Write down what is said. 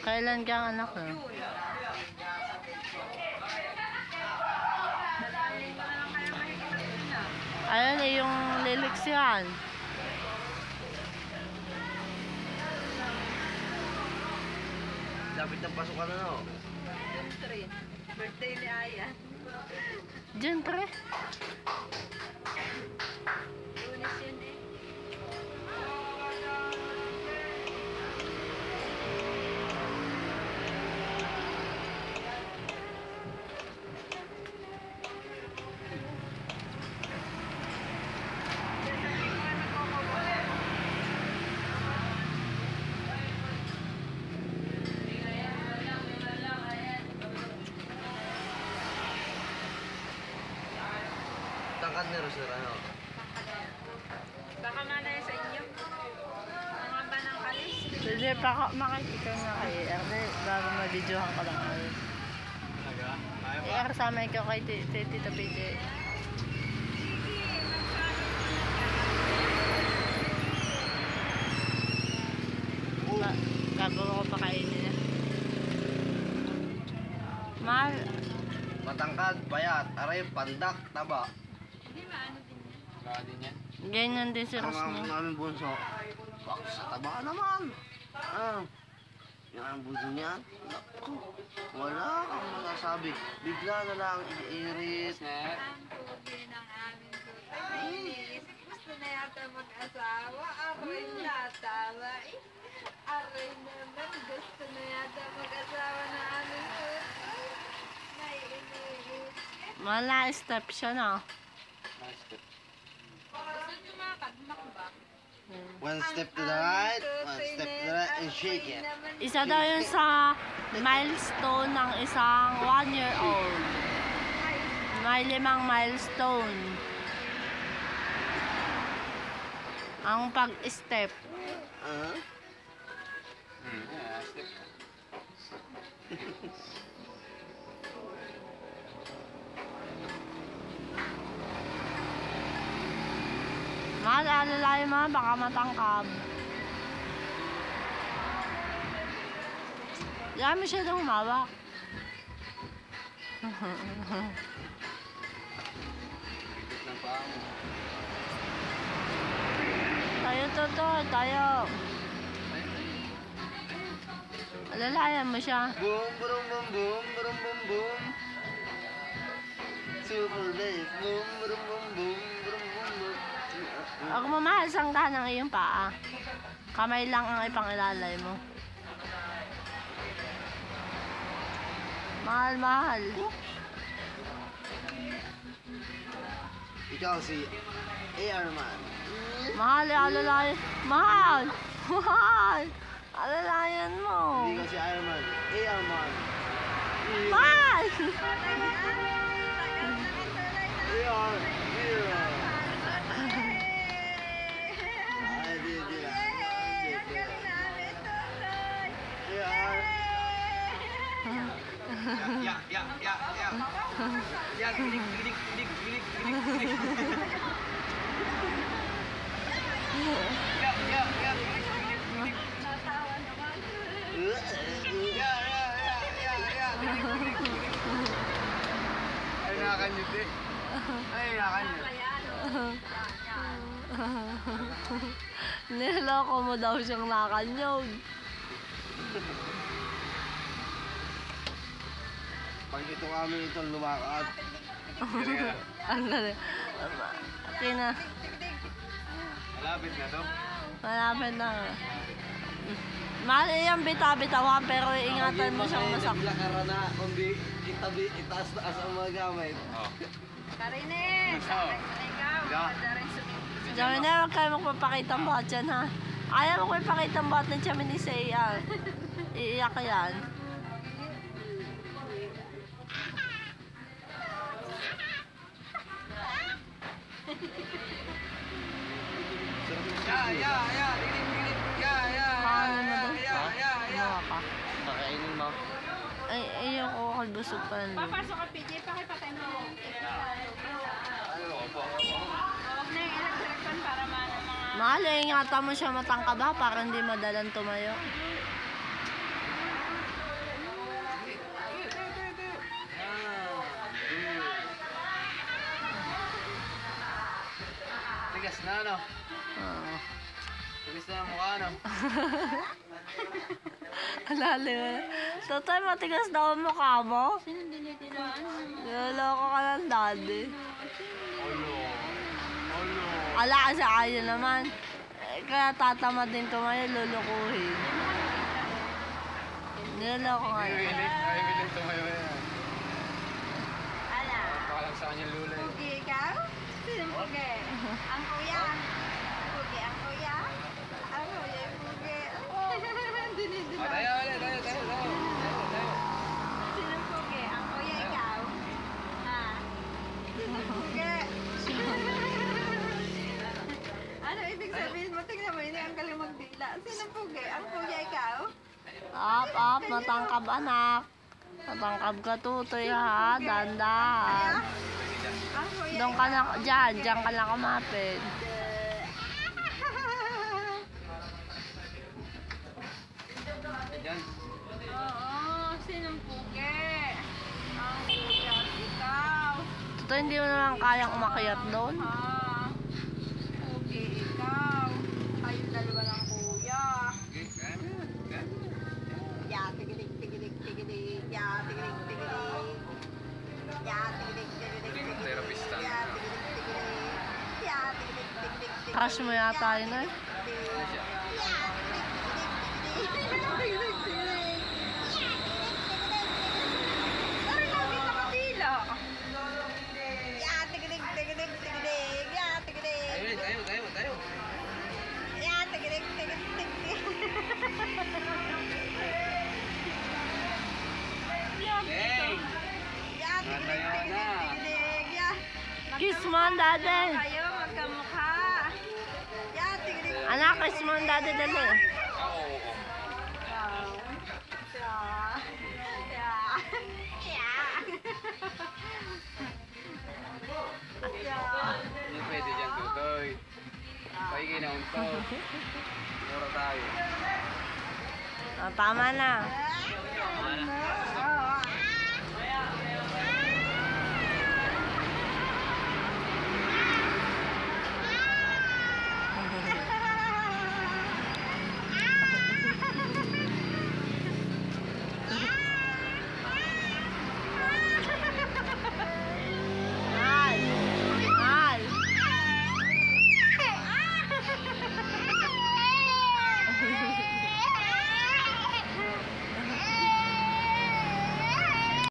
Kailan kang anak na? Ayun eh, yung lyrics yan. Lapit ng pasukan na, no? June 3. Birthday ni Aya. June 3. Lunes yun eh. Tangkad ni Rosel, ano? Baka manay sa inyo. Mga ba ng kalis? Hindi pa makikita nga kay Erde. Bago ma-videohan ka lang kayo. Talaga? Kaya Eh, kasama ikaw kay Tita Pete. Gagawa ko pa kainin niya. Mahal. Matangkad, payat, aray, pandak, taba. Hindi maano din yan. Kaya din yan. Ganyan din si Ang Rosno. aming bunso. Bak, sa taba naman. Ah, yung ang bunso niya. Naku, wala kang masasabi. Bigla na lang iirit. Ang tubi ng aming tutais. Gusto na yata mag-asawa. Aray natawa eh. Aray naman. Gusto na yata mag-asawa na aming tutais. Naiinit. Mahal na step siya na. Gusto nyo makagmak ba? One step to the right, one step to the right, and shake it. Isa daw yun sa milestone ng isang 1-year-old. May 5 milestone. Ang pag-step. Ah? Mahal, alalay mo, baka matangkab. Yan mo siya daw humawak. Tayo to, tayo. Alalayan mo siya. Boom, boom, boom, boom, boom, boom, boom. Super bass. Boom, boom, boom, boom, boom, boom, boom. Ako mamahal sangga ng iyong paa. Kamay lang ang ipangilalay mo. Mahal, mahal. Ikaw si AR Man. Mahal, alalay. Mahal! Mahal! Alalayan mo. Hindi ka si Iron Man. AR Man. Mahal! AR. AR. Ay, di na. AR. Ya, gilik, gilik, gilik, gilik, gilik, gilik. Ya, gilik, gilik, gilik. Ya, gilik, gilik, gilik. Ay, nakakanyut eh. Ay, nakakanyut. Niloko mo daw siyang nakanyog. Pag ito kami itong lumakad. Ang galing. Tina, Malapit na to. malapit na. Mahal iyang bita-bitawan pero ingatan mo siyang masakit. Naglakara na, kundi itaas-taas ang mga gamit. Karines! Ikaw, maganda rin sumimulit. Diyan na, huwag kayo magpapakita ang buhat dyan ha. Ayaw mo ko ipakita ang buhat ng tiyamin ni Seiya. Iiyak yan. Ano ka? Kakainin mo. Ay, ayoko kalbusog pa. Papasok ka, PJ, pakipatay mo. Ano po? Huwag na yung electric fan para mga... Mahal, ingatan mo siya matangkad ha para hindi madalang tumayo. na ano? Oo. Tulis na yung mukha ano? Alalim. Totoy, matigas daw ang mukha mo. Sino dinitilaan mo? Niloloko ka ng daddy. Olo. Olo. Ala kasi ayaw naman. Kaya tatamad din ko ngayon, lulukuhin. Niloloko nga Ay, yun. bilis tumayo yan. Ala. Baka lang sa kanya lula eh. Pugi ikaw? Sino pugi? Ang kuya. Pugi ang kuya. Ang kuya yung pugi. Dinidila. Tayo ulit, tayo. Sino pugi? Ang kuya ikaw? Ha? Sino pugi? Ano ibig sabihin mo? Tingnan mo, hindi ang galing magdila. Sino pugi? Ang kuya ikaw? Up, matangkab anak. Matangkab ka tutoy ha, dandahan. Ang kuya Doon ka na, dyan ka lang kumapit. Diyan. Oo, sinong pugi? Ang kuya at ikaw. Tutoy, hindi mo naman kayang umakyat doon. Ha? Pugi ikaw. Kayong dalawa ng kuya. Okay, kaya mo yan. Kaya mo yan. Ya, tigilig, tigilig, tigilig. Ya, tigilig, tigilig. Ya, tigilig, tigilig, tigilig. Therapist Ya, tigilig, tigilig. Ya, tigilig, tigilig, tigilig. Crush mo yata yun eh. Ano siya? Tayo. Hey! Kiss mo ang daddy. Kayo magkamukha. Ya, tigilig. Anak, kiss mo ang daddy dali. Oo. Hindi pwede dyan, tutoy. Paigay na unto. Mura tayo. Tama na. Tama na.